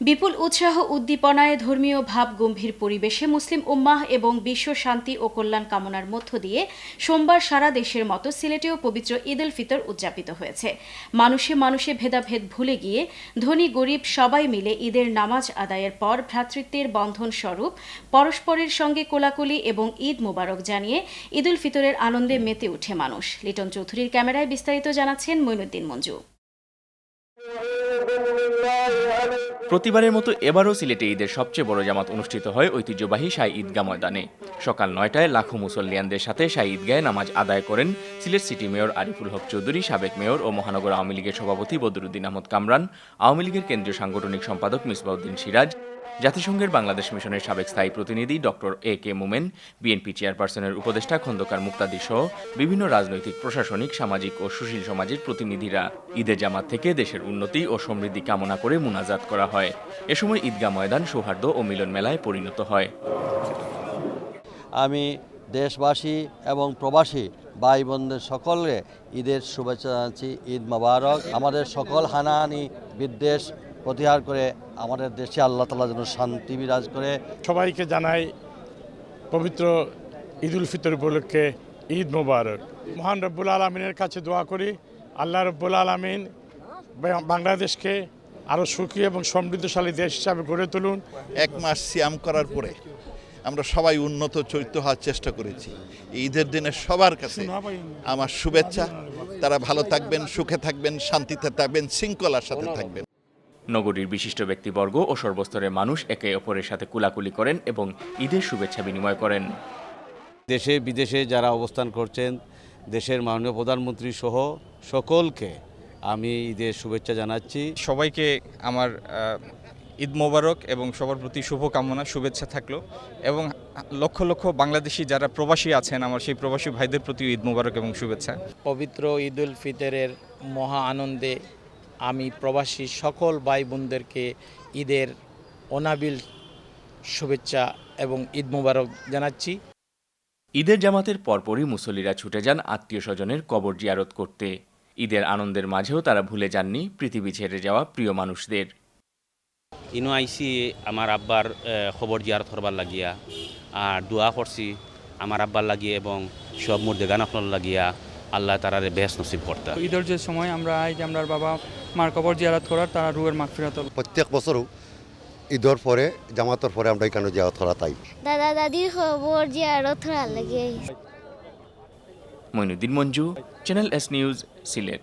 বিপুল উৎসাহ উদ্দীপনায় ধর্মীয় ভাব গম্ভীর পরিবেশে মুসলিম উম্মাহ এবং বিশ্ব শান্তি ও কল্যাণ কামনার মধ্য দিয়ে সোমবার সারা দেশের মতো সিলেটেও পবিত্র ঈদ উল ফিতর উদযাপিত হয়েছে। মানুষে মানুষে ভেদাভেদ ভুলে গিয়ে ধনী গরিব সবাই মিলে ঈদের নামাজ আদায়ের পর ভ্রাতৃত্বের বন্ধন স্বরূপ পরস্পরের সঙ্গে কোলাকুলি এবং ঈদ মোবারক জানিয়ে ঈদ উল ফিতরের আনন্দে মেতে ওঠে মানুষ। লিটন চৌধুরীর ক্যামেরায় বিস্তারিত জানাচ্ছেন মঈনুদ্দিন মঞ্জু। প্রতিবারের মতো এবারও সিলেটে ঈদের সবচেয়ে বড় জামাত অনুষ্ঠিত হয় ঐতিহ্যবাহী শাহী ঈদগাহ ময়দানে। সকাল 9টায় লাখো মুসল্লিয়ানদের সাথে শাহী ঈদগাহে নামাজ আদায় করেন সিলেট সিটি মেয়র আরিফুল হক চৌধুরী, সাবেক মেয়র ও মহানগর আওয়ামী লীগের সভাপতি বদরুদ্দিন আহমদ কামরান, আওয়ামী লীগের কেন্দ্রীয় সাংগঠনিক সম্পাদক মিসবাউদ্দিন সিরাজ, জাতিসংঘের বাংলাদেশ মিশনের সাবেক স্থায়ী প্রতিনিধি doctor A K Momen, BNP চেয়ারপারসনের উপদেষ্টা খন্দকার মুক্তাদি সহ বিভিন্ন রাজনৈতিক, প্রশাসনিক, সামাজিক ও সুশীল সমাজের প্রতিনিধিরা। ঈদের জামাত থেকে দেশের উন্নতি ও সমৃদ্ধি কামনা করে মুনাজাত করা হয়। এ সময় ঈদগাহ ময়দান সৌহার্দ্য ও মিলন মেলায় পরিণত হয়। আমি দেশবাসী এবং প্রবাসী ভাই বোনদের সকলকে ঈদের শুভেচ্ছা জানাচ্ছি। ঈদ মোবারক। আমাদের সকল হানাহানি বিদ্বেষ প্রতিহার করে আমাদের দেশে আল্লাহ তাআলা যেন শান্তি বিরাজ করে। সবাইকে জানাই পবিত্র ঈদ উল ফিতর উপলক্ষে ঈদ মোবারক। মহান রব্বুল আলমিনের কাছে দোয়া করি আল্লাহ রব্বুল আলমিন বাংলাদেশকে আরও সুখী এবং সমৃদ্ধশালী দেশ হিসাবে গড়ে তুলুন। এক মাস সিয়াম করার পরে আমরা সবাই উন্নত চরিত্র হওয়ার চেষ্টা করেছি। ঈদের দিনে সবার কাছে আমার শুভেচ্ছা। তারা ভালো থাকবেন, সুখে থাকবেন, শান্তিতে থাকবেন, শৃঙ্খলার সাথে থাকবেন। নগরীর বিশিষ্ট ব্যক্তিবর্গ ও সর্বস্তরের মানুষ একে অপরের সাথে কুলাকুলি করেন এবং ঈদের শুভেচ্ছা বিনিময় করেন। দেশে বিদেশে যারা অবস্থান করছেন, দেশের মাননীয় প্রধানমন্ত্রী সহ সকলকে আমি ঈদের শুভেচ্ছা জানাচ্ছি। সবাইকে আমার ঈদ মোবারক এবং সবার প্রতি শুভকামনা, শুভেচ্ছা থাকলো। এবং লক্ষ লক্ষ বাংলাদেশি যারা প্রবাসী আছেন, আমার সেই প্রবাসী ভাইদের প্রতি ঈদ মোবারক এবং শুভেচ্ছা। পবিত্র ঈদ উল ফিতরের মহা আনন্দে আমি প্রবাসী সকল ভাই বোনদেরকে ঈদের অনাবিল শুভেচ্ছা এবং ঈদ মোবারক জানাচ্ছি। ঈদের জামাতের পরপরই মুসল্লিরা ছুটে যান আত্মীয় স্বজনের কবর জিয়ারত করতে। ঈদের আনন্দের মাঝেও তারা ভুলে যাননি পৃথিবী ছেড়ে যাওয়া প্রিয় মানুষদের। ইনো আইসি আমার আব্বার খবর জিয়ারত করবার লাগিয়া আর দোয়া করছি আমার আব্বার লাগিয়ে এবং সব মুর্দেগান আপনার লাগিয়া আল্লাহ তারারে বেশ নসিব করতে। ঈদের যে সময় আমরা আমরা বাবা মার কবর জিয়ারত করার তারা রুহের মাগফিরাত। প্রত্যেক বছরও ঈদের পরে জামাতের পরে আমরা এখানে জিয়ারত করা তাই দাদা দাদির খবর জিয়ারত করার লাগে। Moinuddin Manju, channel S news, Sylhet.